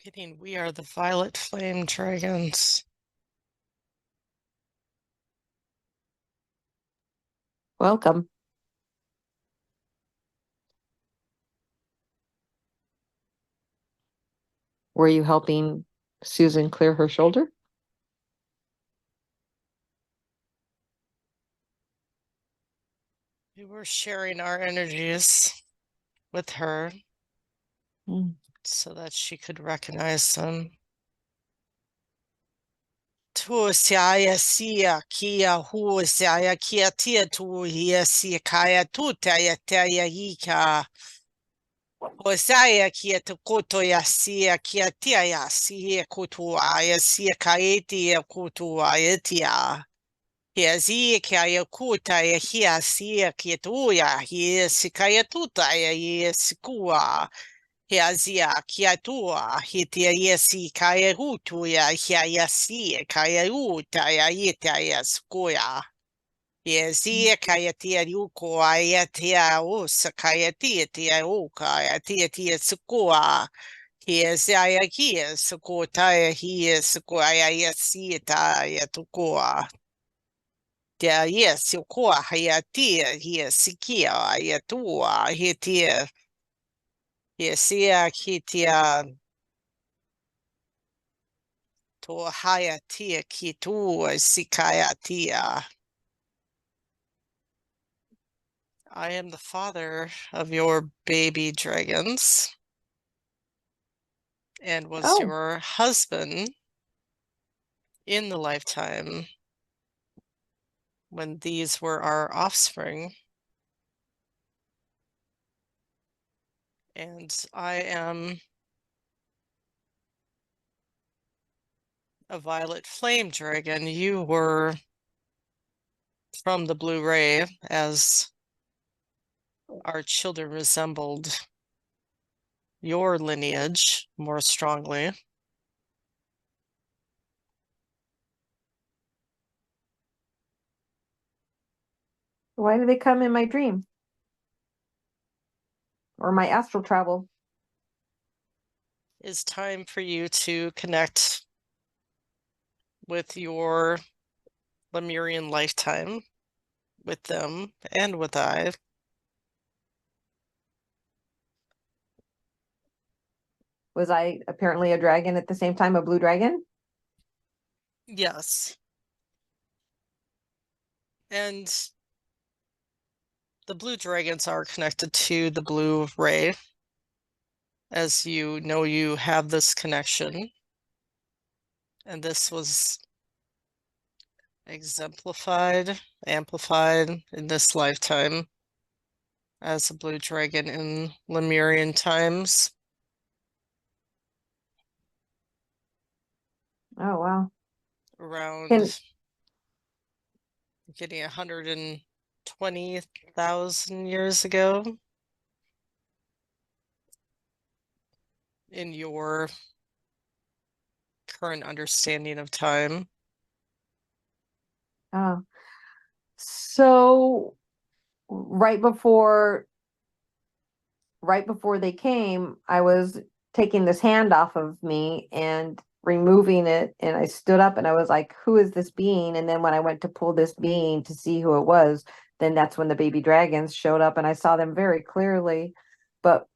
Kidding, we are the violet flame dragons. Welcome. Were you helping Susan clear her shoulder? We were sharing our energies with her so that she could recognize them. Tu siaya sia kia hu siaya kia tia tu hia sia kaya tu taya taya hika. O siaya kia te koto ya sia kia tia ya sia koto aya sia kaeti ya koto aya tia. Hia sia kia kuta ya hia sia kia tuya hia sikaya tuta ya hia sikua. Hia zia kia tua hitia yesi kaya rutu ya hia yasi kaya ruta ya ita ya skoya. Hia zia kaya tia ruko ya tia usa kaya tia uka ya tia skoa. Hia zia kia skota ya hia skoa ya yasi ta ya tukoa. Tia yesi koa hia tia hia sikia ya tua hitia. Hia kitia to haya tia ki tu sikaya tia. I am the father of your baby dragons and was your husband in the lifetime when these were our offspring. And I am a violet flame dragon. You were from the blue ray, as our children resembled your lineage more strongly. Why do they come in my dream? Or my astral travel? It's time for you to connect with your Lemurian lifetime, with them and with I. Was I apparently a dragon at the same time, a blue dragon? Yes. And the blue dragons are connected to the blue ray. As you know, you have this connection. And this was exemplified, amplified in this lifetime as a blue dragon in Lemurian times. Oh, wow. Around getting 120,000 years ago in your current understanding of time. So right before they came, I was taking this hand off of me and removing it, and I stood up and I was like, who is this being? And then when I went to pull this being to see who it was, then that's when the baby dragons showed up and I saw them very clearly. But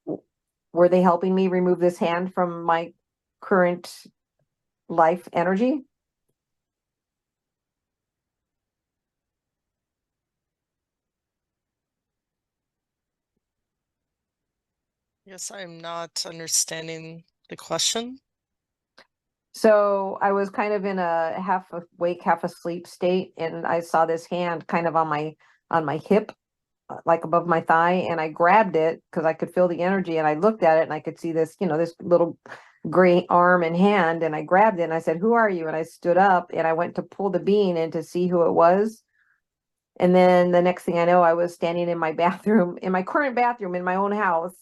were they helping me remove this hand from my current life energy? Yes, I'm not understanding the question. So I was kind of in a half awake, half asleep state, and I saw this hand kind of on my hip, like above my thigh, and I grabbed it because I could feel the energy, and I looked at it and I could see this, this little gray arm and hand, and I grabbed it and I said, "Who are you?" And I stood up and I went to pull the being in to see who it was. And then the next thing I know, I was standing in my bathroom, in my current bathroom in my own house,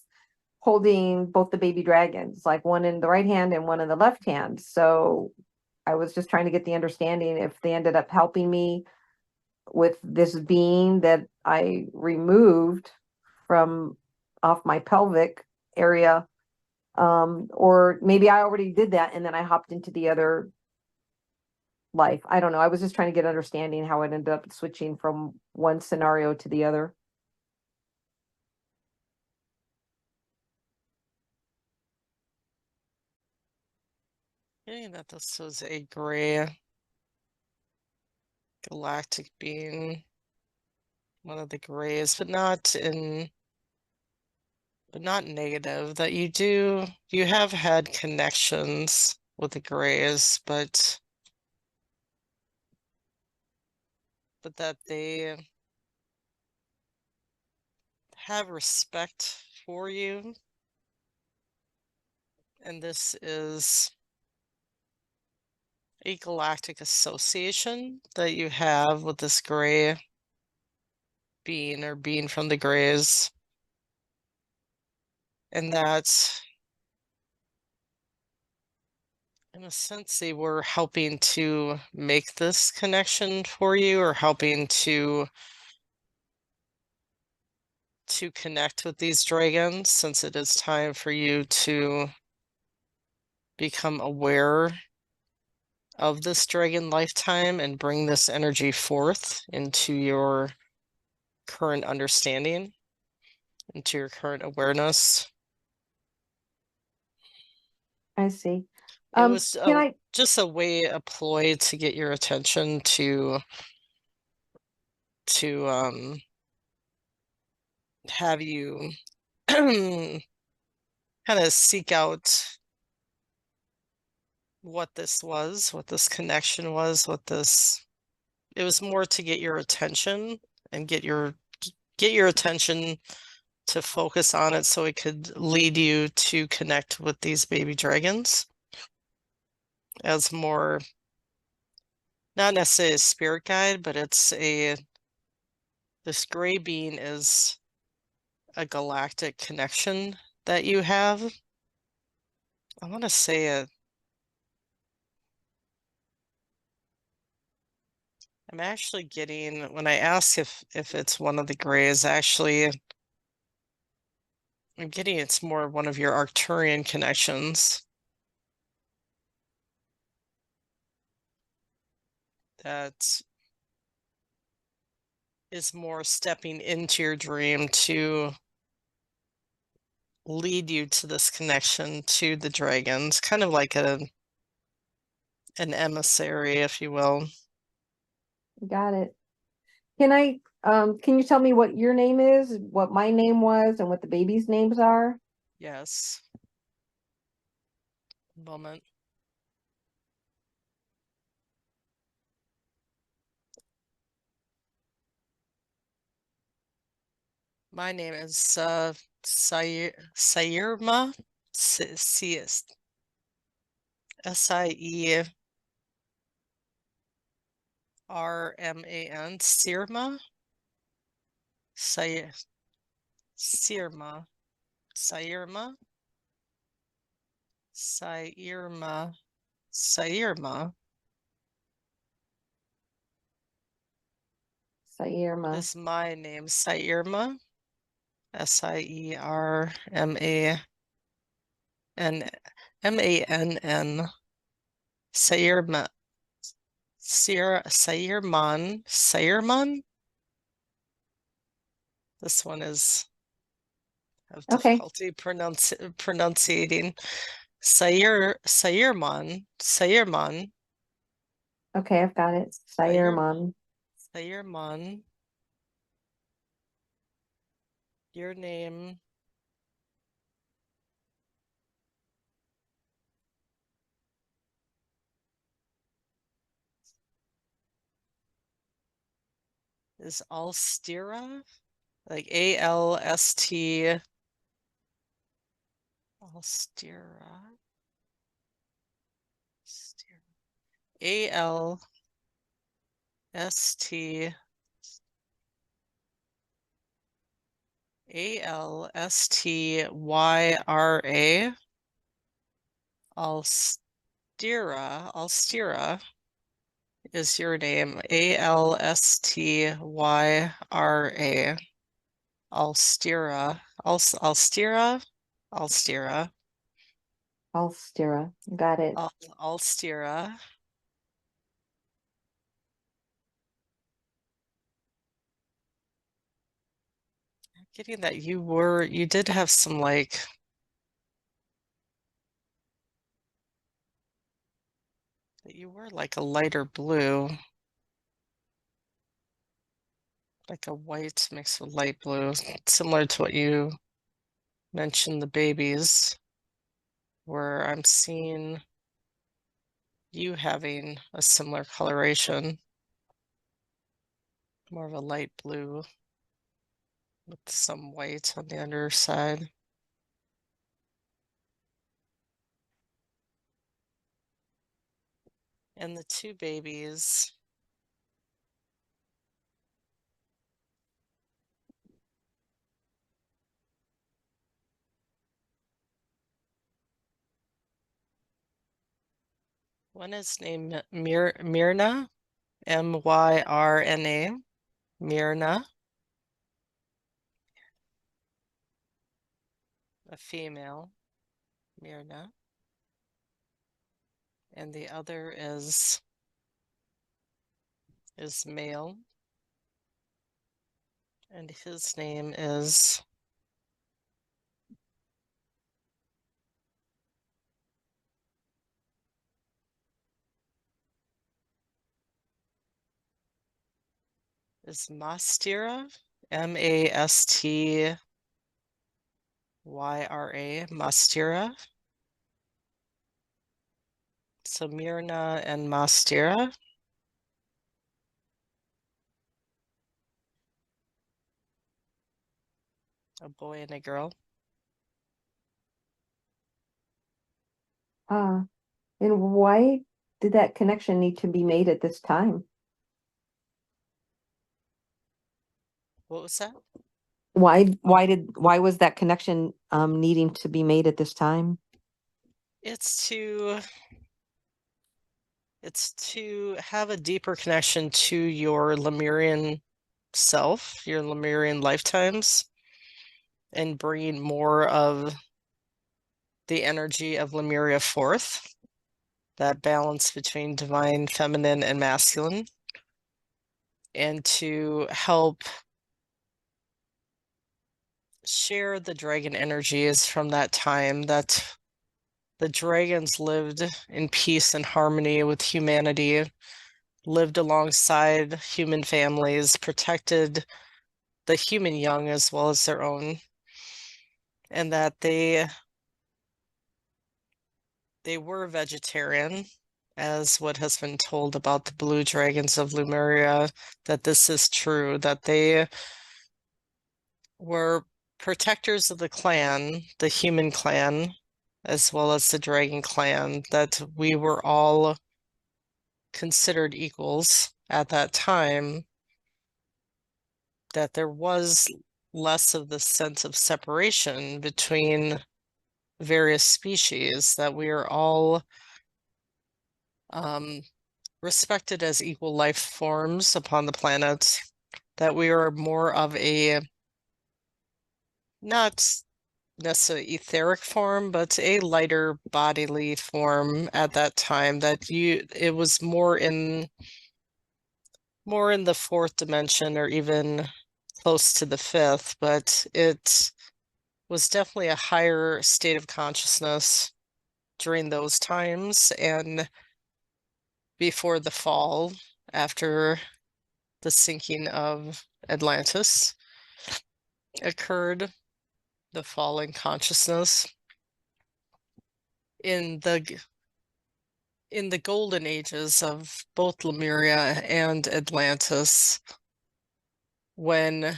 holding both the baby dragons, like one in the right hand and one in the left hand. So I was just trying to get the understanding if they ended up helping me with this being that I removed from off my pelvic area, Or maybe I already did that and then I hopped into the other life. I don't know. I was just trying to get understanding how it ended up switching from one scenario to the other. Getting that this was a gray galactic being, one of the grays, but not negative. That you have had connections with the grays, but that they have respect for you. And this is a galactic association that you have with this gray being or being from the grays. And that, in a sense, they were helping to make this connection for you, or helping to connect with these dragons, since it is time for you to become aware of this dragon lifetime and bring this energy forth into your current understanding, into your current awareness. I see. It was Can I just a way, a ploy to get your attention to have you kind of seek out what this was, what this connection was, it was more to get your attention and get your attention to focus on it, so it could lead you to connect with these baby dragons as more, not necessarily a spirit guide, but this gray being is a galactic connection that you have. I want to say it. I'm actually getting, when I ask if it's one of the grays, actually, I'm getting it's more one of your Arcturian connections that is more stepping into your dream to lead you to this connection to the dragons, kind of like an emissary, if you will. got it? Can you tell me what your name is, what my name was, and what the baby's names are? Yes. Moment. My name is Sairma, Sierman, Sirma, Sirma, Sirma, Sirma, Sirma. Sairma. Is my name, Sairma, Sierma, Mann, Sairma, Sairman. This one is have Okay. difficulty pronunciating. Sairman, Okay, I've got it. Sairman. Sairman. Your name is Alstira, like Alst, Alstira, Alst, Alstyra, Alstira is your name, Alstyra, Alstira, Alstira, Alstira. Alstira. Got it. Alstira. Getting that you did have some like that you were like a lighter blue, like a white mixed with light blue, similar to what you mentioned the babies, where I'm seeing you having a similar coloration, more of a light blue with some white on the underside. And the two babies, one is named Myrna, Myrna, Myrna, a female, Myrna, and the other is male, and his name is Mastyra, Mastyra, Mastyra. So Myrna and Mastyra. A boy and a girl. And why did that connection need to be made at this time? What was that? Why was that connection needing to be made at this time? It's to have a deeper connection to your Lemurian self, your Lemurian lifetimes, and bringing more of the energy of Lemuria forth, that balance between divine, feminine, and masculine, and to help share the dragon energies from that time, that the dragons lived in peace and harmony with humanity, lived alongside human families, protected the human young as well as their own, and that they were vegetarian, as what has been told about the blue dragons of Lemuria, that this is true, that they were protectors of the clan, the human clan, as well as the dragon clan, that we were all considered equals at that time, that there was less of the sense of separation between various species, that we are all respected as equal life forms upon the planet, that we are more of a not necessarily etheric form, but a lighter bodily form at that time, that it was more in the fourth dimension or even close to the fifth, but it was definitely a higher state of consciousness during those times and before the fall, after the sinking of Atlantis occurred, the fall in consciousness. In the golden ages of both Lemuria and Atlantis, when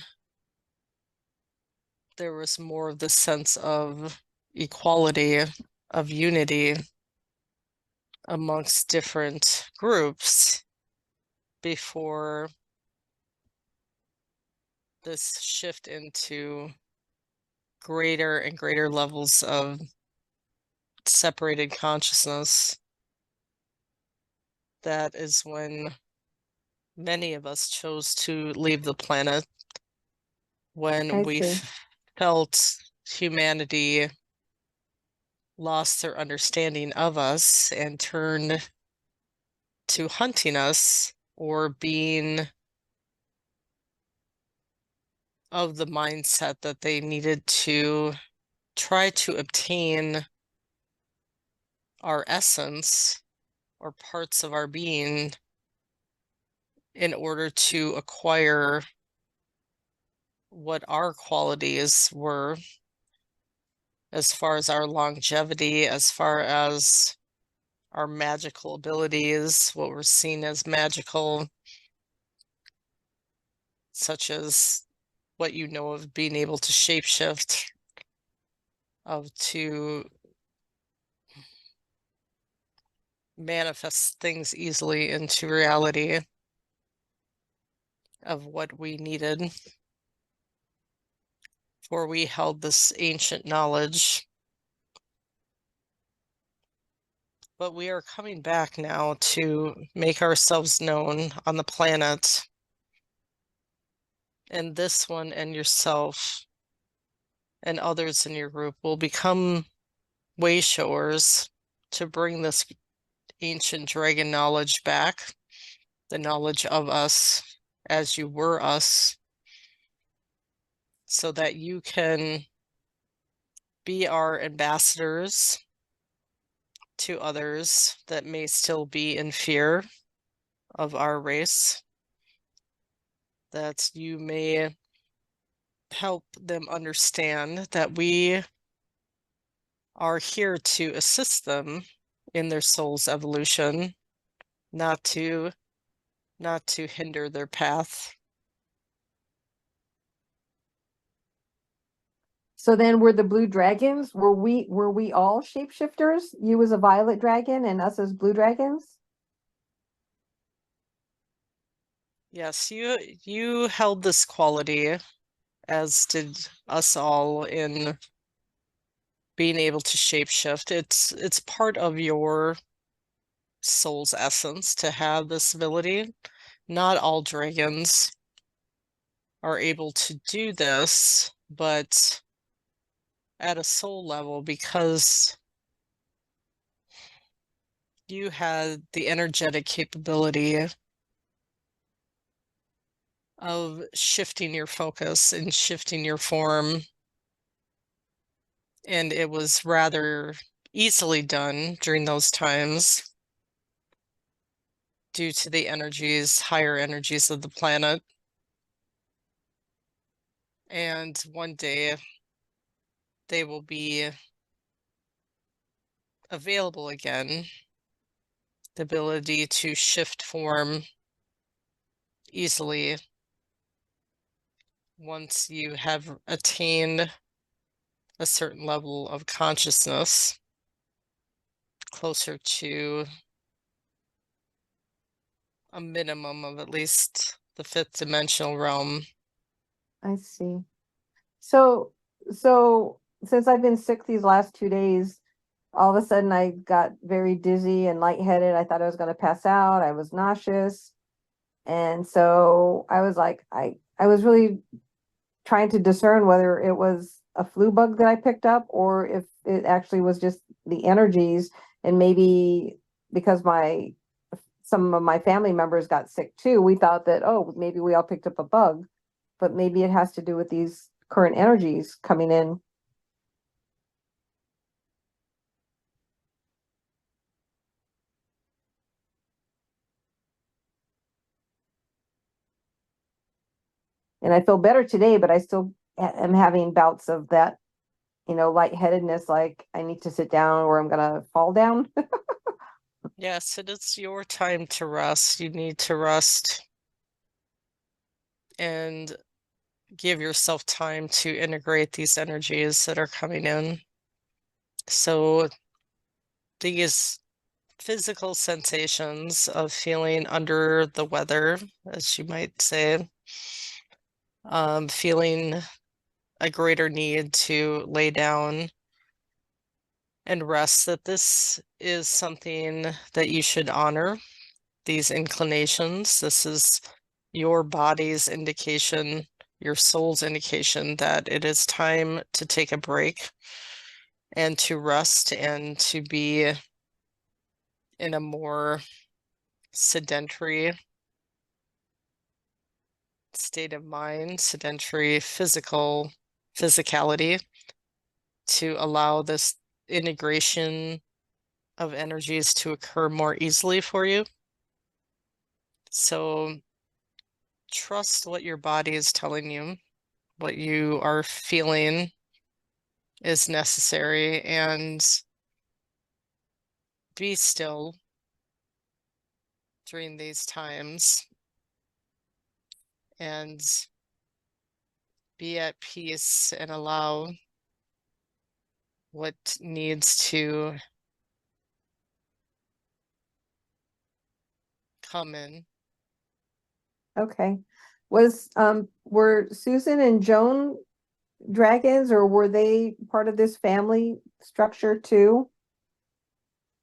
there was more of the sense of equality, of unity amongst different groups before this shift into greater and greater levels of separated consciousness. That is when many of us chose to leave the planet, when I we see. felt humanity lost their understanding of us and turned to hunting us or being of the mindset that they needed to try to obtain our essence or parts of our being in order to acquire what our qualities were, as far as our longevity, as far as our magical abilities, what we're seen as magical, such as what you know of being able to shapeshift, of to manifest things easily into reality, of what we needed. For we held this ancient knowledge. But we are coming back now to make ourselves known on the planet. And this one and yourself and others in your group will become way showers to bring this ancient dragon knowledge back, the knowledge of us as you were us, so that you can be our ambassadors to others that may still be in fear of our race, that you may help them understand that we are here to assist them in their soul's evolution, not to hinder their path. So then were the blue dragons, were we all shapeshifters? You as a violet dragon and us as blue dragons? Yes, you held this quality, as did us all, in being able to shapeshift. It's part of your soul's essence to have this ability. Not all dragons are able to do this, but at a soul level, because you had the energetic capability of shifting your focus and shifting your form, and it was rather easily done during those times due to the higher energies of the planet. And one day they will be available again, the ability to shift form easily once you have attained a certain level of consciousness, closer to a minimum of at least the fifth dimensional realm. I see. So since I've been sick these last 2 days, all of a sudden I got very dizzy and lightheaded. I thought I was going to pass out. I was nauseous. And so I was like, I was really trying to discern whether it was a flu bug that I picked up or if it actually was just the energies, and maybe because some of my family members got sick too, we thought that, oh, maybe we all picked up a bug, but maybe it has to do with these current energies coming in. And I feel better today, but I still am having bouts of that, lightheadedness, like I need to sit down or I'm gonna fall down. Yes, it is your time to rest. You need to rest and give yourself time to integrate these energies that are coming in. So these physical sensations of feeling under the weather, as you might say, feeling a greater need to lay down and rest, that this is something that you should honor, these inclinations. This is your body's indication, your soul's indication that it is time to take a break and to rest and to be in a more sedentary state of mind, sedentary physicality, to allow this integration of energies to occur more easily for you. So trust what your body is telling you, what you are feeling is necessary, and be still during these times and be at peace and allow what needs to come in. Okay. Were Susan and Joan dragons, or were they part of this family structure too?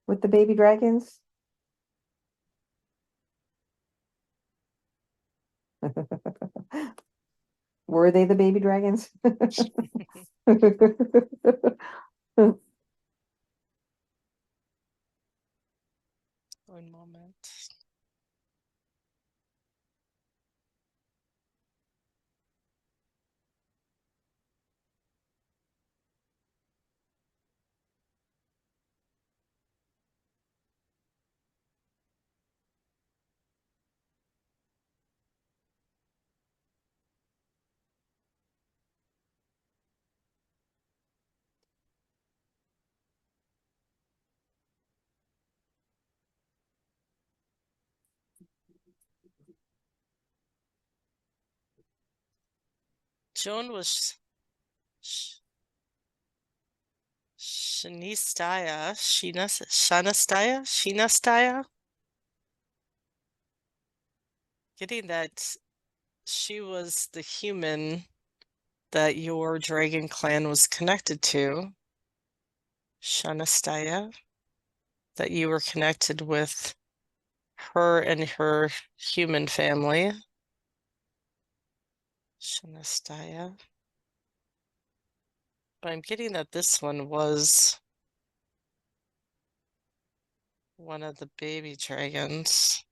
With the baby dragons? Were they the baby dragons? 1 moment. Joan was Shanastaya. Getting that she was the human that your dragon clan was connected to. Shanastaya, that you were connected with her and her human family. Shanastaya. But I'm getting that this one was one of the baby dragons.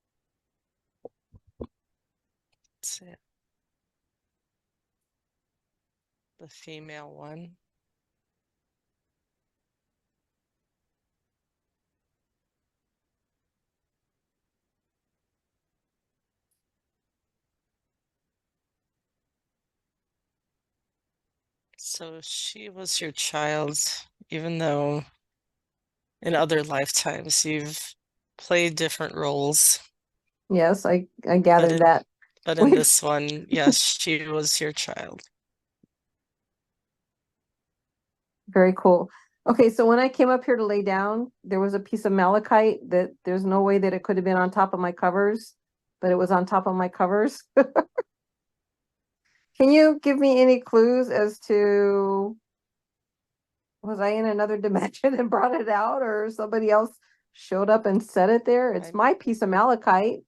Let's see. The female one. So she was your child, even though in other lifetimes you've played different roles. Yes, I But gathered that. in this one, yes, she was your child. Very cool. Okay, so when I came up here to lay down, there was a piece of malachite that there's no way that it could have been on top of my covers, but it was on top of my covers. Can you give me any clues as to, was I in another dimension and brought it out, or somebody else showed up and set it there? It's my piece of malachite.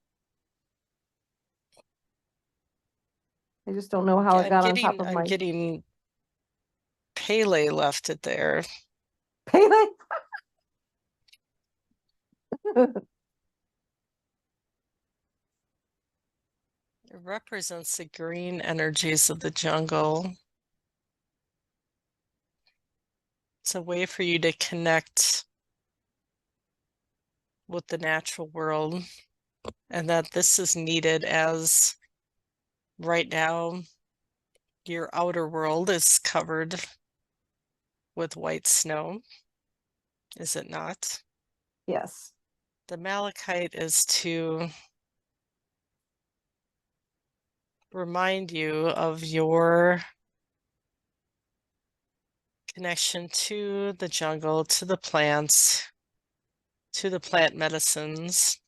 I just don't know how it got on top of I'm my getting Pele left it there. Pele. It represents the green energies of the jungle. It's a way for you to connect with the natural world, and that this is needed as right now your outer world is covered with white snow, is it not? Yes. The malachite is to remind you of your connection to the jungle, to the plants, to the plant medicines,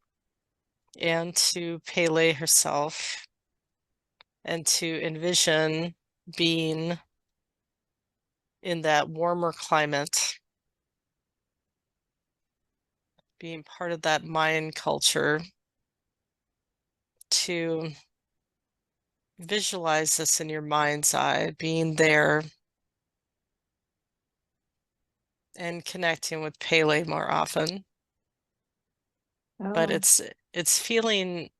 and to Pele herself, and to envision being in that warmer climate, being part of that Mayan culture, to visualize this in your mind's eye, being there and connecting with Pele more often. But Oh, it's feeling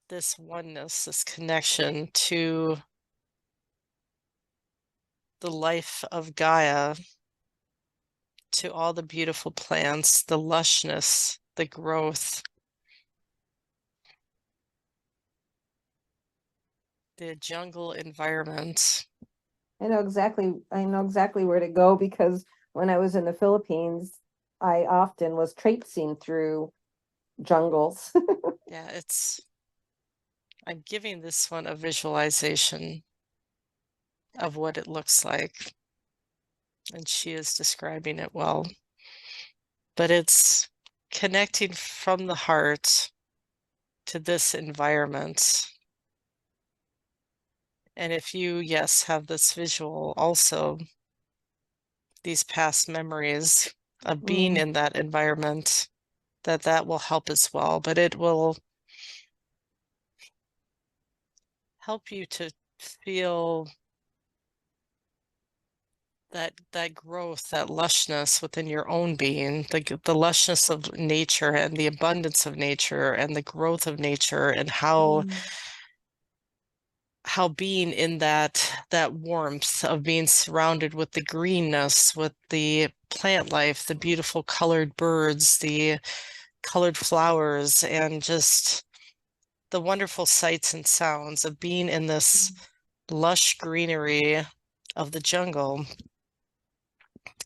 this oneness, this connection to the life of Gaia, to all the beautiful plants, the lushness, the growth, the jungle environment. I know exactly where to go because when I was in the Philippines, I often was traipsing through jungles. Yeah, I'm giving this one a visualization of what it looks like, and she is describing it well. But it's connecting from the heart to this environment. And if you, yes, have this visual also, these past memories of being Mm. in that environment, that will help as well. But it will help you to feel that growth, that lushness within your own being, the lushness of nature and the abundance of nature and the growth of nature, and Mm. how being in that warmth of being surrounded with the greenness, with the plant life, the beautiful colored birds, the colored flowers, and just the wonderful sights and sounds of being in this lush greenery of the jungle,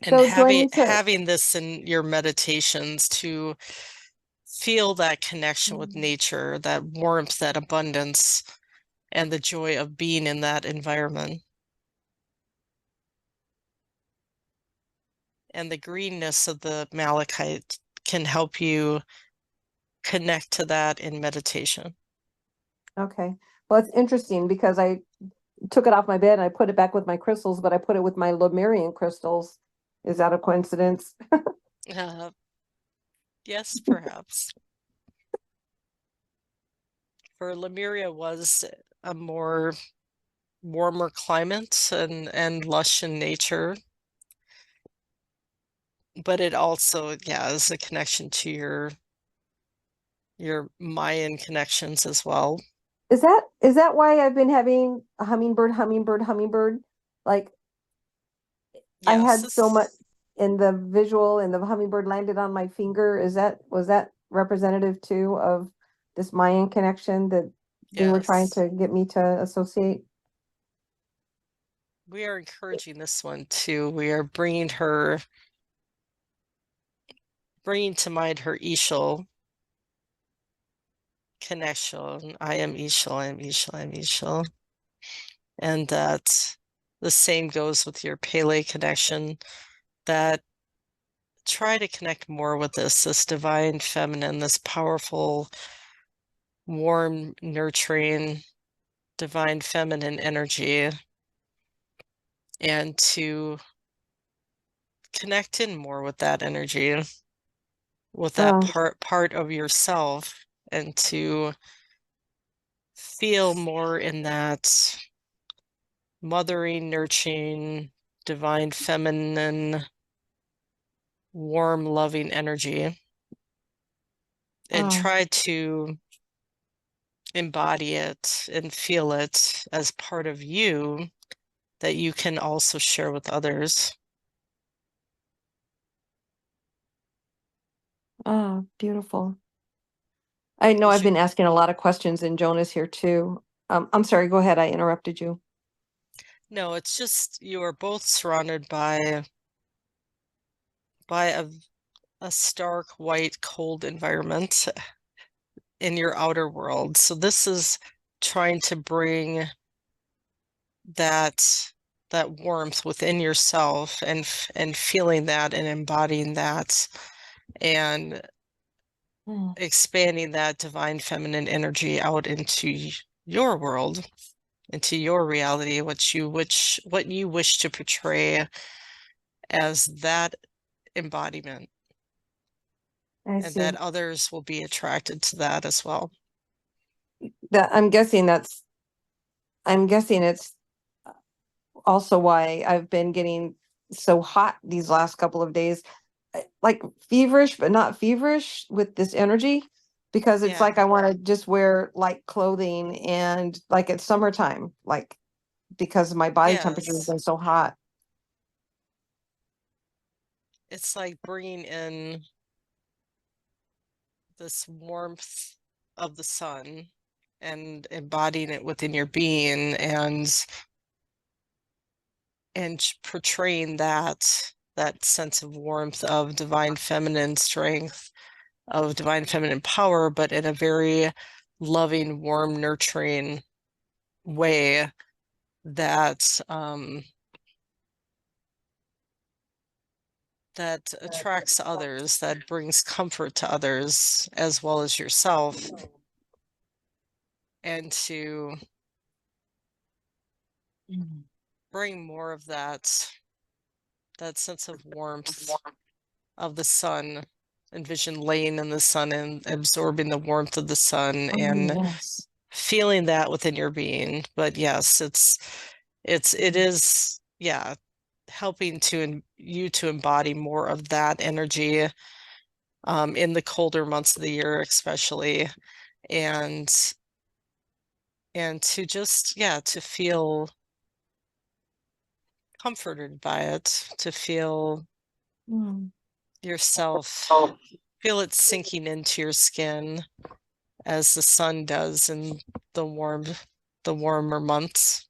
and So do I having need to having this in your meditations to feel that connection with nature, that warmth, that abundance, and the joy of being in that environment. And the greenness of the malachite can help you connect to that in meditation. Okay. Well, it's interesting because I took it off my bed and I put it back with my crystals, but I put it with my Lemurian crystals. Is that a coincidence? Uh, yes, perhaps. For Lemuria was a more warmer climate and lush in nature, but it also, yeah, is a connection to your Mayan connections as well. Is that why I've been having a hummingbird, hummingbird, hummingbird? Like I Yes, had so much this, in the visual and the hummingbird landed on my finger. Was that representative too of this Mayan connection that they were trying yes. to get me to associate? We are encouraging this one too. We are bringing to mind her Ishal connection. I am Ishal, I am Ishal, I am Ishal. And that the same goes with your Pele connection, that try to connect more with this divine feminine, this powerful, warm, nurturing, divine feminine energy, and to connect in more with that energy, with that Oh, part of yourself, and to feel more in that mothering, nurturing, divine feminine, warm, loving energy, and oh, try to embody it and feel it as part of you that you can also share with others. oh, beautiful. I know As I've you, been asking a lot of questions and Jonah's here too. I'm sorry, go ahead. I interrupted you. no, it's just you are both surrounded by a stark, white, cold environment in your outer world. So this is trying to bring that that warmth within yourself, and feeling that and embodying that, and Mm. expanding that divine feminine energy out into your world, into your reality, what you wish to portray as that embodiment, I and that see. others will be attracted to that as well. That I'm guessing it's also why I've been getting so hot these last couple of days, like feverish, but not feverish with this energy, because it's like I want to just wear light clothing, and like it's summertime, like because my body temperature has been so hot. It's like bringing in this warmth of the sun and embodying it within your being, and portraying that sense of warmth of divine feminine strength, of divine feminine power, but in a very loving, warm, nurturing way that that attracts others, that brings comfort to others as well as yourself, and to bring more of that sense of warmth of the sun. Envision laying in the sun and absorbing the warmth of the sun and feeling that within your being. But yes, it is, yeah, helping you to embody more of that energy in the colder months of the year, especially, and to just, yeah, to feel comforted by it, to feel yourself, feel it sinking into your skin as the sun does in the warmer months.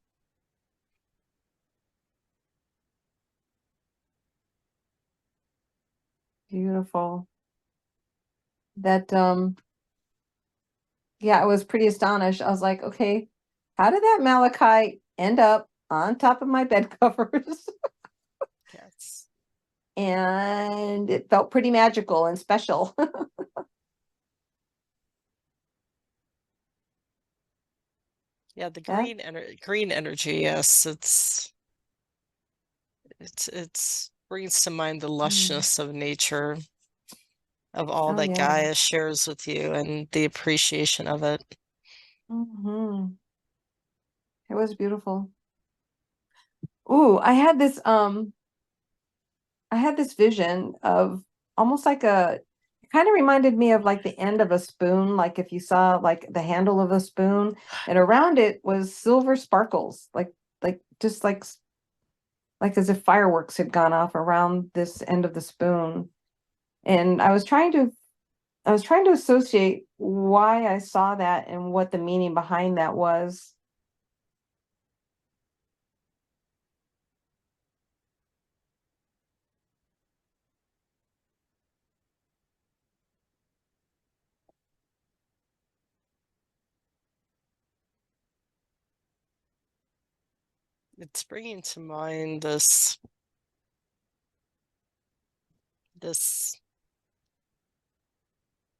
Beautiful. That yeah, I was pretty astonished. I was like, okay, how did that malachite end up on top of my bed covers? Yes. And it felt pretty magical and special. Yeah, the green energy, yes, it's brings to mind the lushness of nature, of all that Gaia shares with you, and the appreciation of it. It was beautiful. Ooh, I had this vision of almost like it kind of reminded me of like the end of a spoon, like if you saw like the handle of a spoon, and around it was silver sparkles, like just like as if fireworks had gone off around this end of the spoon. And I was trying to associate why I saw that and what the meaning behind that was. It's bringing to mind this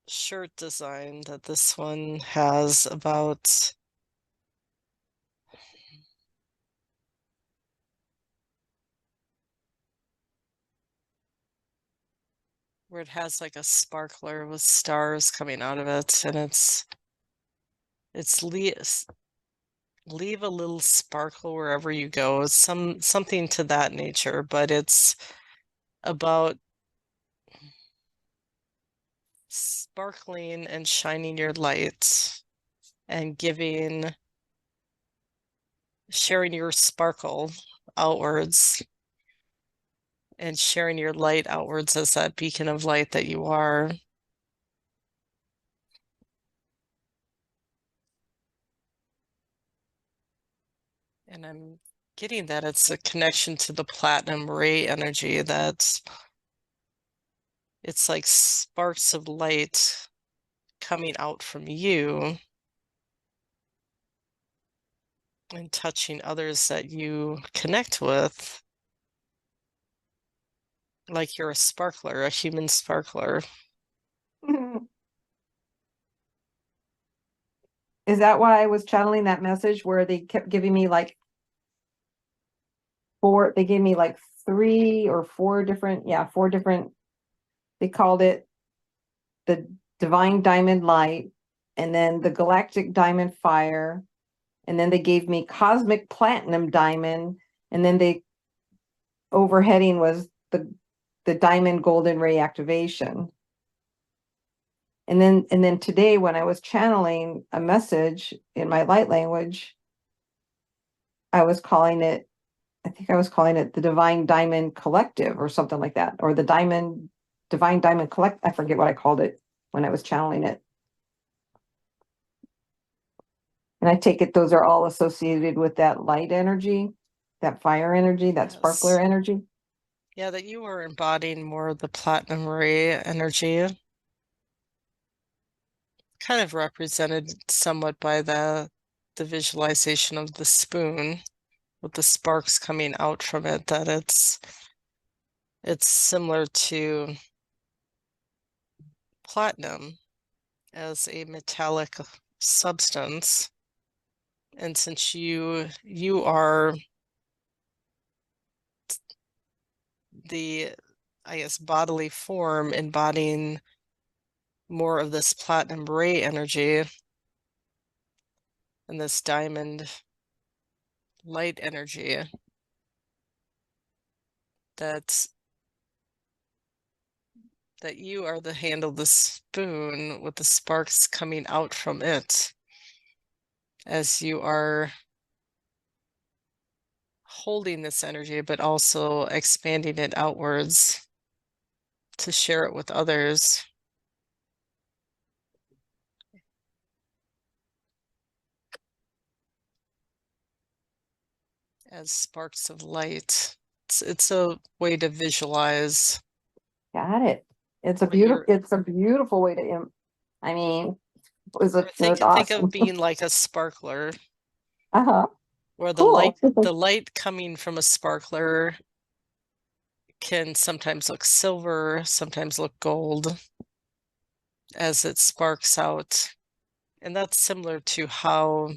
shirt design that this one has, about where it has like a sparkler with stars coming out of it, and it's leave a little sparkle wherever you go. It's something to that nature, but it's about sparkling and shining your light and sharing your sparkle outwards and sharing your light outwards as that beacon of light that you are. And I'm getting that it's a connection to the platinum ray energy, that it's like sparks of light coming out from you and touching others that you connect with, like you're a sparkler, a human sparkler. Is that why I was channeling that message where they kept giving me like they gave me like 4 different, they called it the divine diamond light, and then the galactic diamond fire, and then they gave me cosmic platinum diamond, And then the overheading was the diamond golden ray activation. And then today, when I was channeling a message in my light language, I think I was calling it the Divine Diamond Collective or something like that, or the Divine Diamond Collect. I forget what I called it when I was channeling it. And I take it those are all associated with that light energy, that fire energy, that sparkler energy. Yeah, that you are embodying more of the platinum ray energy, kind of represented somewhat by the visualization of the spoon with the sparks coming out from it, that it's similar to platinum as a metallic substance. And since you are the, I guess, bodily form embodying more of this platinum ray energy and this diamond light energy, that you are the handle of the spoon with the sparks coming out from it as you are holding this energy, but also expanding it outwards to share it with others. As sparks of light. It's a way to visualize. Got it. It's a beautiful way to I mean, think awesome. of being like a sparkler. Uh-huh. Where Cool. the light coming from a sparkler can sometimes look silver, sometimes look gold as it sparks out. And that's similar to how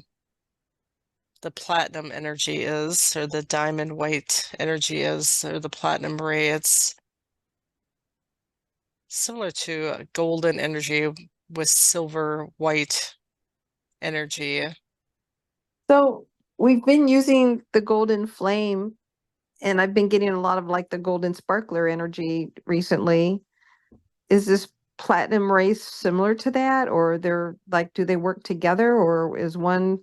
the platinum energy is, or the diamond white energy is, or the platinum ray. It's similar to a golden energy with silver white energy. So we've been using the golden flame, and I've been getting a lot of like the golden sparkler energy recently. Is this platinum race similar to that, or they're like, do they work together, or is one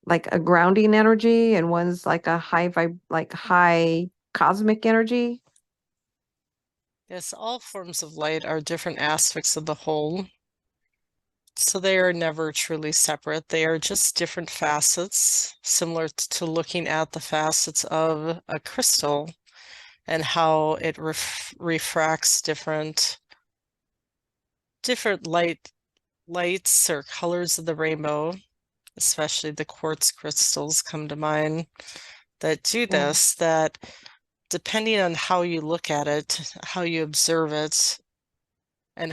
like a grounding energy and one's like a high cosmic energy? Yes, all forms of light are different aspects of the whole. So they are never truly separate. They are just different facets, similar to looking at the facets of a crystal and how it refracts different lights or colors of the rainbow. Especially the quartz crystals come to mind that do this, that depending on how you look at it, how you observe it, and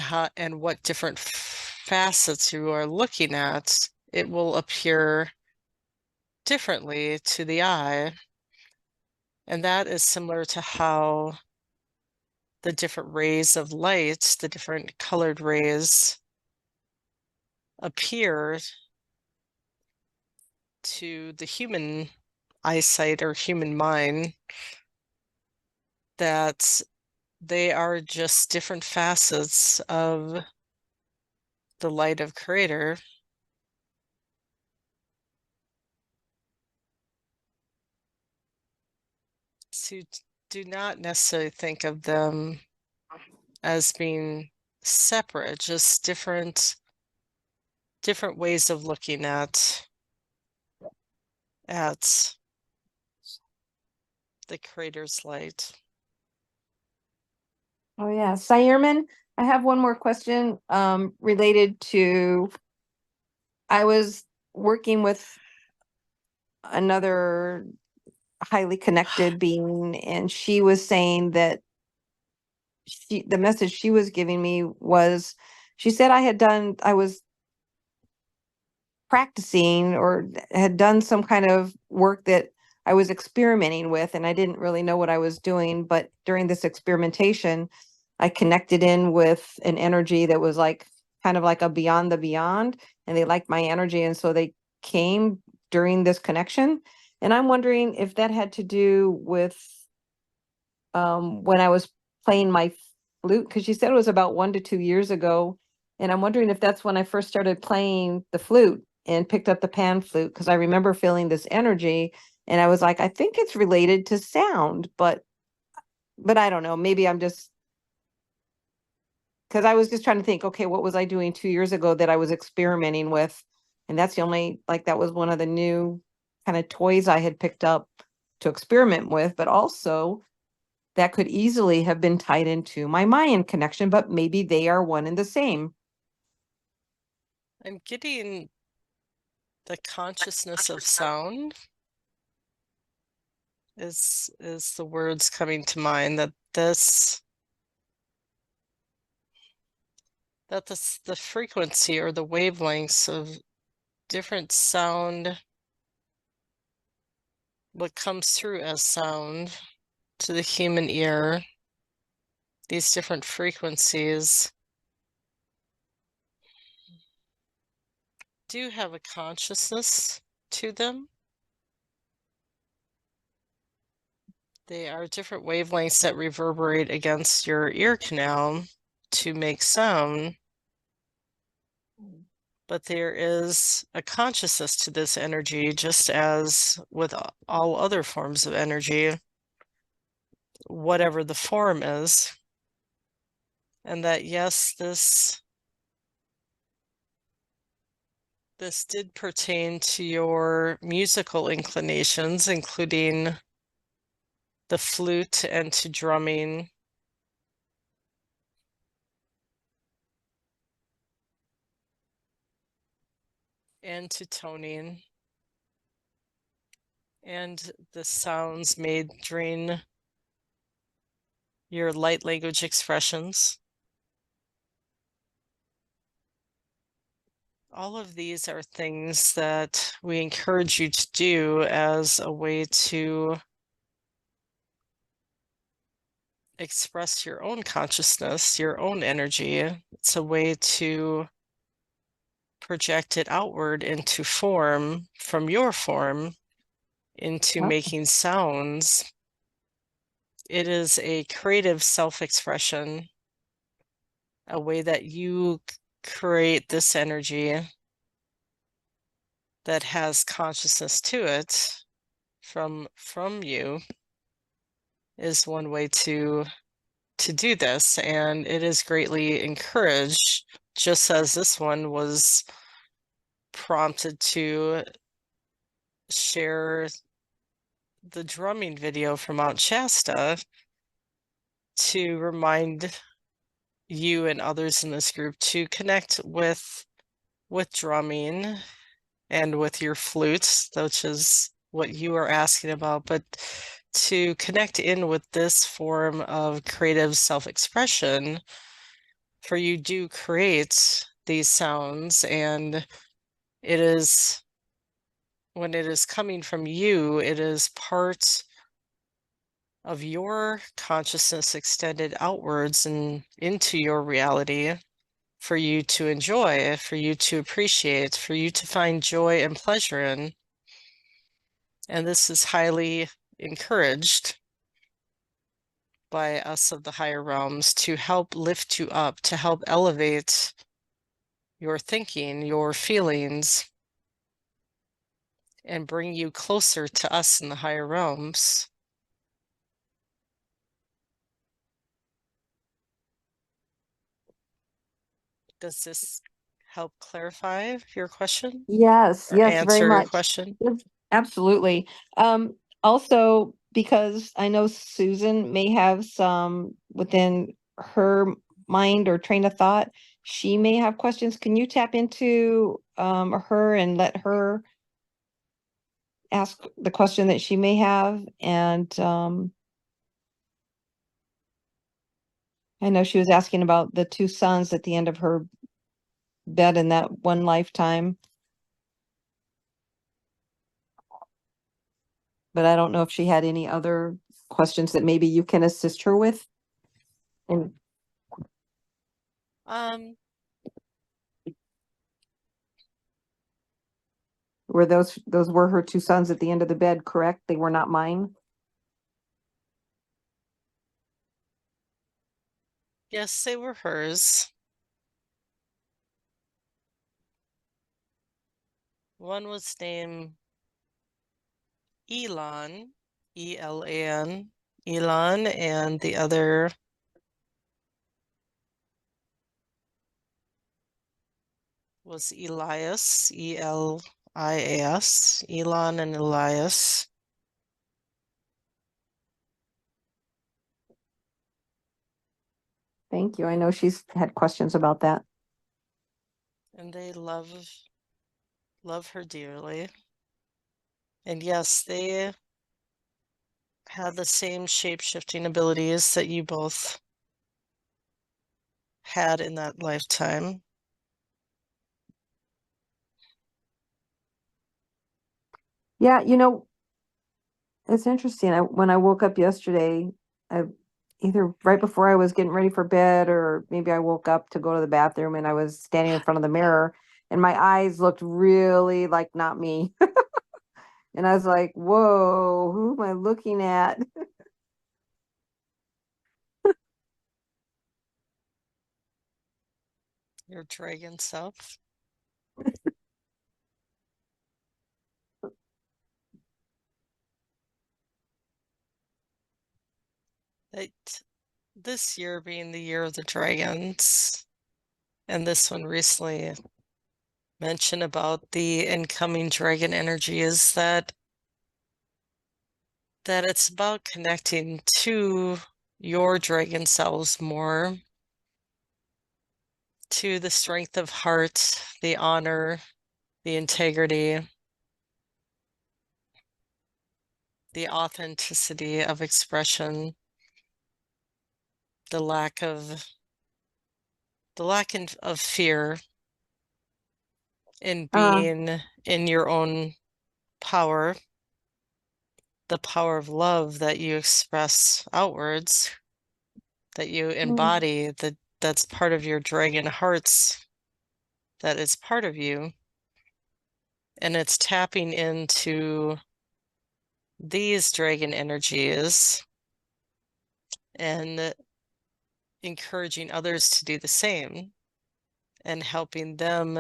what different facets you are looking at, it will appear differently to the eye. And that is similar to how the different rays of light, the different colored rays, appear to the human eyesight or human mind, that they are just different facets of the light of Creator. So do not necessarily think of them as being separate, just different ways of looking at the Creator's light. Oh yeah, Sayerman, I have one more question related to, I was working with another highly connected being, and she was saying that the message she was giving me was, she said I was practicing or had done some kind of work that I was experimenting with, and I didn't really know what I was doing. But during this experimentation, I connected in with an energy that was like kind of like a beyond the beyond, and they liked my energy. And so they came during this connection. And I'm wondering if that had to do with when I was playing my flute, because she said it was about 1 to 2 years ago. And I'm wondering if that's when I first started playing the flute and picked up the pan flute, because I remember feeling this energy and I was like, I think it's related to sound, but I don't know. Maybe I'm just, because I was just trying to think, okay, what was I doing 2 years ago that I was experimenting with? And that's the only, like, that was one of the new kind of toys I had picked up to experiment with, but also that could easily have been tied into my Mayan connection, but maybe they are one and the same. I'm getting the consciousness of sound is the words coming to mind, that the frequency or the wavelengths of different sound, what comes through as sound to the human ear, these different frequencies do have a consciousness to them. They are different wavelengths that reverberate against your ear canal to make sound. But there is a consciousness to this energy, just as with all other forms of energy, whatever the form is. And that, yes, this did pertain to your musical inclinations, including the flute and to drumming. And to toning. And the sounds made during your light language expressions. All of these are things that we encourage you to do as a way to express your own consciousness, your own energy. It's a way to project it outward into form, from your form, into making sounds. It is a creative self-expression, a way that you create this energy that has consciousness to it from you, is one way to do this, and it is greatly encouraged, just as this one was prompted to share the drumming video from Mount Shasta to remind you and others in this group to connect with drumming and with your flutes, which is what you are asking about, but to connect in with this form of creative self-expression. For you do create these sounds, and it is, when it is coming from you, it is part of your consciousness extended outwards and into your reality, for you to enjoy, for you to appreciate, for you to find joy and pleasure in. And this is highly encouraged by us of the higher realms to help lift you up, to help elevate your thinking, your feelings, and bring you closer to us in the higher realms. Does this help clarify your question? Yes, Or yes, very answer your much. question? Yes, absolutely. Also, because I know Susan may have some within her mind or train of thought, she may have questions. Can you tap into her and let her ask the question that she may have? And I know she was asking about the two sons at the end of her bed in that one lifetime. But I don't know if she had any other questions that maybe you can assist her with. And Um, Were those were her two sons at the end of the bed, correct? They were not mine? Yes, they were hers. One was named Elon, E-L-A-N, Elon, and the other was Elias, E-L-I-A-S, Elon and Elias. Thank you. I know she's had questions about that. And they love her dearly. And yes, they had the same shape-shifting abilities that you both had in that lifetime. Yeah, you know, it's interesting. When I woke up yesterday, I either right before I was getting ready for bed, or maybe I woke up to go to the bathroom and I was standing in front of the mirror and my eyes looked really like not me. And I was like, whoa, who am I looking at? Your dragon self. This year being the year of the dragons, and this one recently mentioned about the incoming dragon energy, is that it's about connecting to your dragon selves more, to the strength of heart, the honor, the integrity, the authenticity of expression, the lack of fear in Uh, being in your own power, the power of love that you express outwards, that you embody, that's part of your dragon hearts, that is part of you. And it's tapping into these dragon energies and encouraging others to do the same and helping them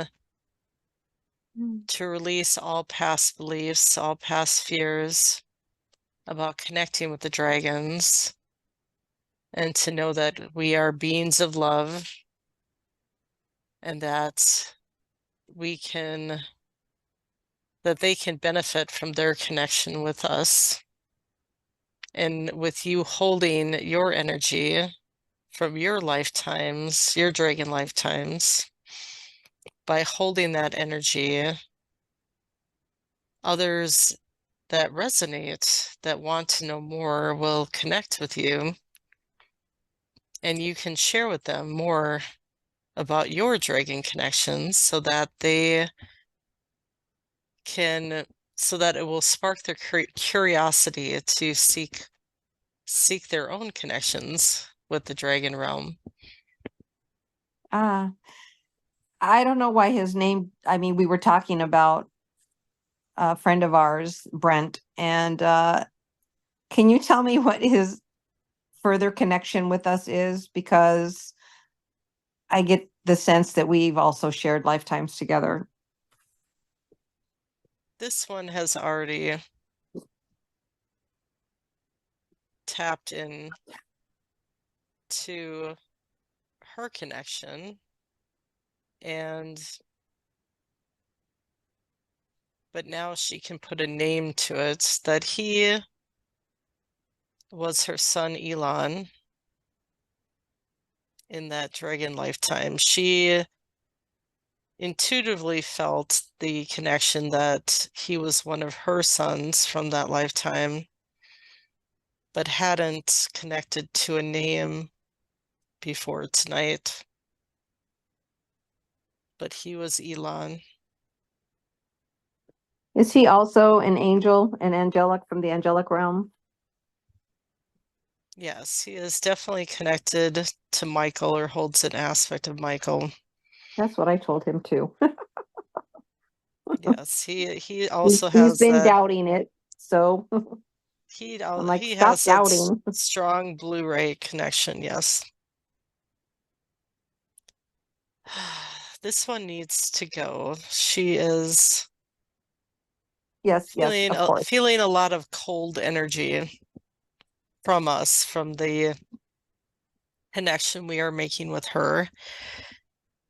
to release all past beliefs, all past fears about connecting with the dragons, and to know that we are beings of love and that they can benefit from their connection with us. And with you holding your energy from your lifetimes, your dragon lifetimes, by holding that energy, others that resonate, that want to know more, will connect with you. And you can share with them more about your dragon connections so that it will spark their curiosity to seek their own connections with the dragon realm. I don't know why his name, I mean, we were talking about a friend of ours, Brent, and can you tell me what his further connection with us is? Because I get the sense that we've also shared lifetimes together. This one has already tapped in to her connection, but now she can put a name to it, that he was her son Elon in that dragon lifetime. She intuitively felt the connection that he was one of her sons from that lifetime, but hadn't connected to a name before tonight. But he was Elon. Is he also an angel, an angelic from the angelic realm? Yes, he is definitely connected to Michael, or holds an aspect of Michael. That's what I told him too. Yes, he also He's has been that. doubting it. So I'm like, He stop has that doubting. strong Blu-ray connection. Yes. This one needs to go. She is Yes, yes, of course. feeling a lot of cold energy from us, from the connection we are making with her,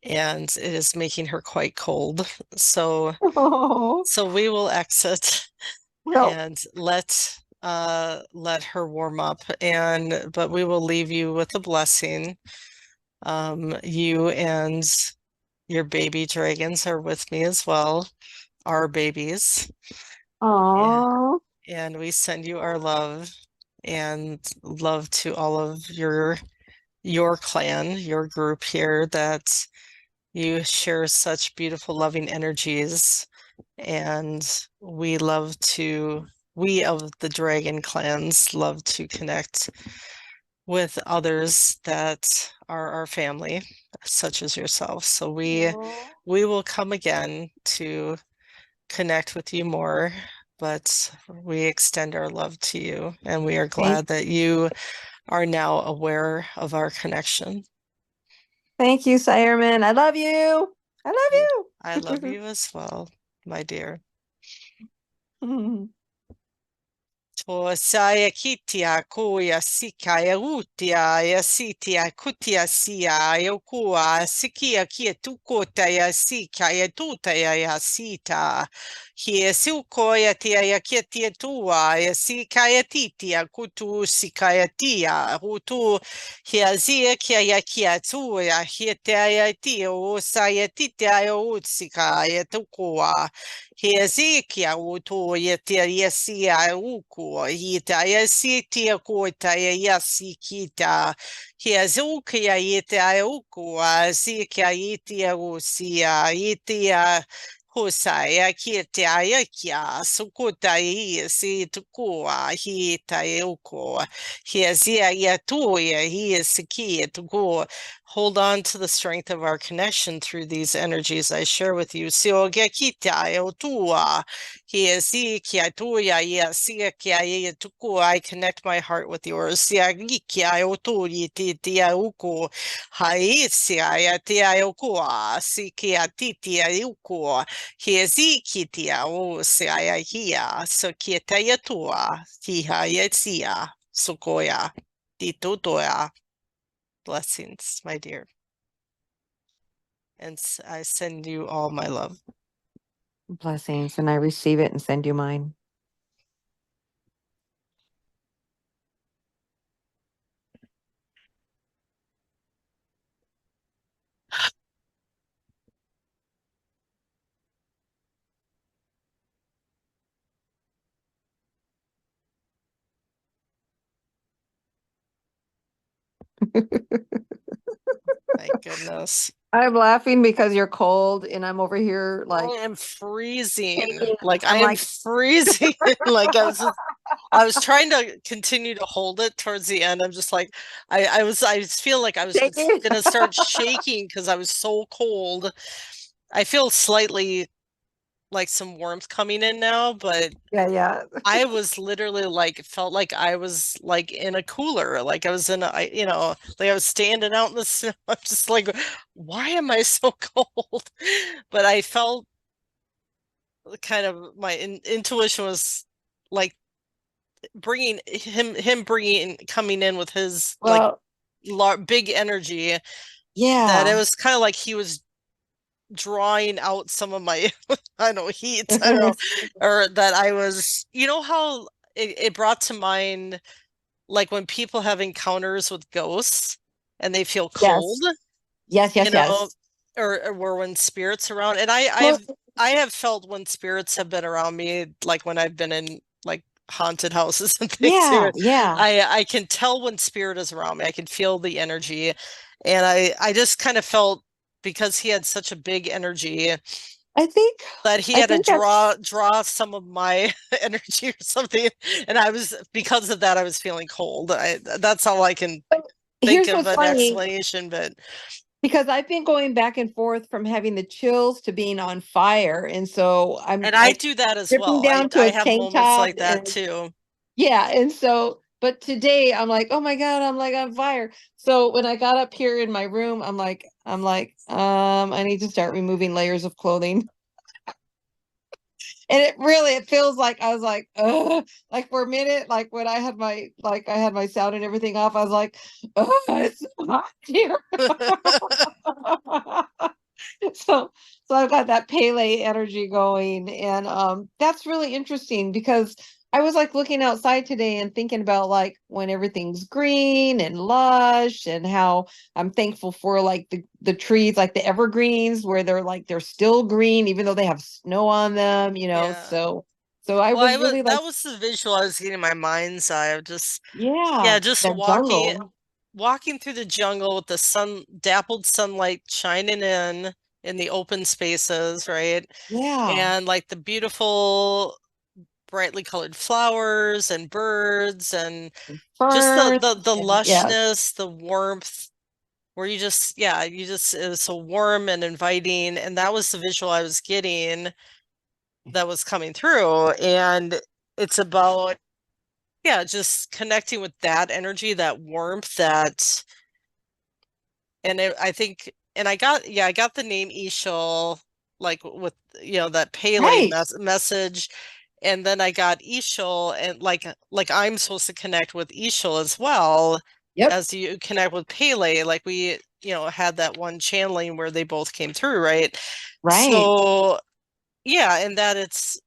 and it is making her quite cold. So Oh, so we will exit well, and let her warm up, and but we will leave you with a blessing. You and your baby dragons are with me as well, our babies. Yeah. oh, And we send you our love and love to all of your clan, your group here, that you share such beautiful, loving energies. And we of the dragon clans love to connect with others that are our family, such as yourself. So oh. we will come again to connect with you more, but we extend our love to you, and we are Thank, glad that you are now aware of our connection. thank you, Sireman. I love you. And I I love love you as well, my dear. you. Tosaya kitia kuya sikaya utia ya sitia kutia sia ya kua sikia kia tukota ya sika ya tuta ya sita hie siuko ya tia ya kia tia tua ya sika ya titia kutu sika ya tia hutu hia zia kia tu ya hie tia ya tia o sa ya titia ya utsika ya tukua he Ezekia uto yetia yesia uko hita yesia ko ta yesi kita he Ezekia yetia uko Ezekia yetia usia yetia Hosea kieta yakia sukuta si tukua hita uko he Ezia yatuya he is ki to hold on to the strength of our connection through these energies I share with you. Siogia kita e tua. He is kia tuya ia sia kia ia tuku. I connect my heart with yours. Sia gikia e tui ti tia uku. Hai sia ia tia e ukua. Si kia titia uku. He is kitia o sia ia hia. So kia tia tua. Tiha ia sia. Sukoya. Titutoya. Blessings, my dear. And I send you all my love. Blessings, and I receive it and send you mine. Thank goodness. I'm laughing because you're cold, and I'm over here I like am freezing. shaking. Like I I'm am like freezing. Like I was trying to continue to hold it towards the end. I'm just like I just feel like I was just shaking. gonna start shaking because I was so cold. I feel slightly like some warmth coming in now, but Yeah, yeah. I was literally like felt like I was like in a cooler, like I was in like I was standing out in the snow. I'm just like, why am I so cold? But I felt kind of my intuition was like bringing him bringing coming in with his like Well, big energy, that it yeah. was kind of like he was drawing out some of my I don't know heat, I don't know, or that I was, how it brought to mind like when people have encounters with ghosts and they feel cold, Yes. Yes, you yes, know, yes. or when spirits around. And Well, I have felt when spirits have been around me, like when I've been in like haunted houses and things yeah, here. yeah. I can tell when spirit is around me. I can feel the energy. And I just kind of felt, because he had such a big energy, I think that he I had to think that's draw some of my energy or something. And because of that, I was feeling cold. That's all I can think here's of what's an funny. explanation, but Because I've been going back and forth from having the chills to being on fire. And so I'm And I like do that as stripping well. I down to I a have tank moments top like that and too. yeah. And so, but today I'm like, oh my God, I'm like on fire. So when I got up here in my room, I need to start removing layers of clothing. And it feels like I was like, ugh, like for a minute, like when I had my sound and everything off, I was like, oh, it's so hot here. so so I've got that Pele energy going, and that's really interesting because I was like looking outside today and thinking about like when everything's green and lush and how I'm thankful for like the trees, like the evergreens where they're still green even though they have snow on them, Yeah. so I Well, was really like, that was the visual I was getting in my mind's eye of just, yeah, yeah, just that jungle. walking through the jungle with the dappled sunlight shining in the open spaces, right? Yeah. And like the beautiful brightly colored flowers and birds and just Ferns the and yes. lushness, the warmth, where you just, yeah, you just, it was so warm and inviting. And that was the visual I was getting that was coming through. And it's about, yeah, just connecting with that energy, that warmth, I think, and I got the name Ishul, like with, that Pele Right. message. And then I got Ishul, and like I'm supposed to connect with Ishul as well Yep. as you connect with Pele. Like we, had that one channeling where they both came through, right? Right. So yeah, and that it's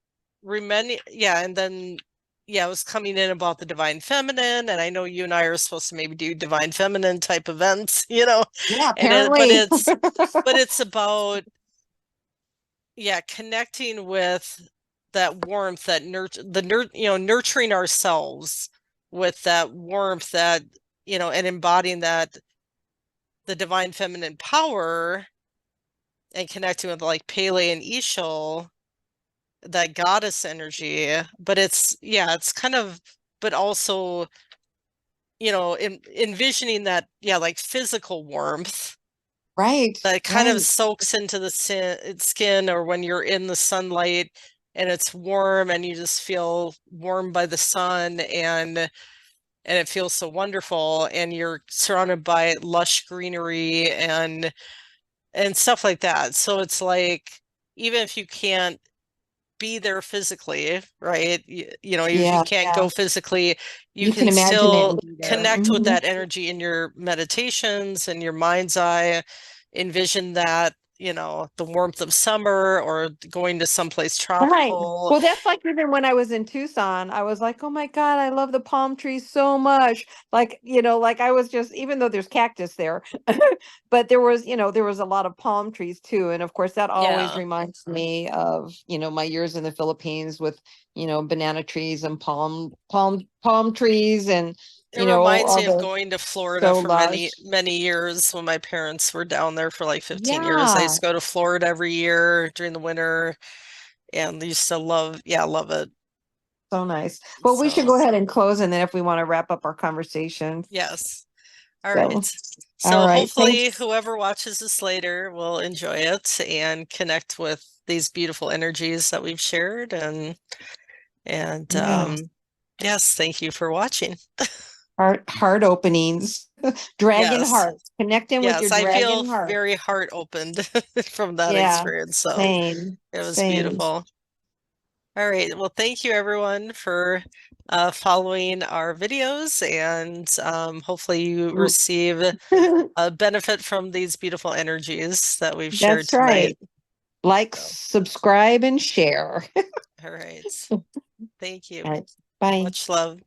remaining, yeah, and then yeah, it was coming in about the divine feminine, and I know you and I are supposed to maybe do divine feminine type events, Yeah, and but apparently. it's about, yeah, connecting with that warmth, that nurturing ourselves with that warmth, that, and embodying that, the divine feminine power, and connecting with like Pele and Ishul, that goddess energy. But it's, yeah, it's kind of, but also, envisioning that, yeah, like physical warmth Right. that kind of Right. soaks into the skin, or when you're in the sunlight and it's warm and you just feel warmed by the sun, and it feels so wonderful, and you're surrounded by lush greenery and stuff like that. So it's like, even if you can't be there physically, right? If you Yeah. can't Yeah. go physically, you You can can imagine it still and be there. connect with Mhm. that energy in your meditations and your mind's eye. Envision that, the warmth of summer, or going to someplace Right. tropical. Well, that's like even when I was in Tucson, I was like, oh my God, I love the palm trees so much. Like, like I was just, even though there's cactus there, but there was a lot of palm trees too. And of course, that always Yeah. reminds me of, my years in the Philippines with, banana trees and palm trees and, It reminds all me of the going to Florida so for many, lush. many years when my parents were down there for like 15 years. I used Yeah. to go to Florida every year during the winter, and used to love, yeah, love it. So nice. Well, we should So, go ahead and close, and then if we want to wrap up our conversation. yes. All right. So, all So right. hopefully Thanks. whoever watches this later will enjoy it and connect with these beautiful energies that we've shared, and Yeah. yes, thank you for watching. Heart openings. Dragon Yes. heart. Connecting with your Yes, I feel dragon heart. very heart opened from that Yeah. experience. So Same. it was Same. beautiful. All right. Well, thank you everyone for following our videos, and hopefully you receive a benefit from these beautiful energies that we've shared That's tonight. right. Like, So, subscribe, and share. all right. Thank you. All right. Bye. Much love.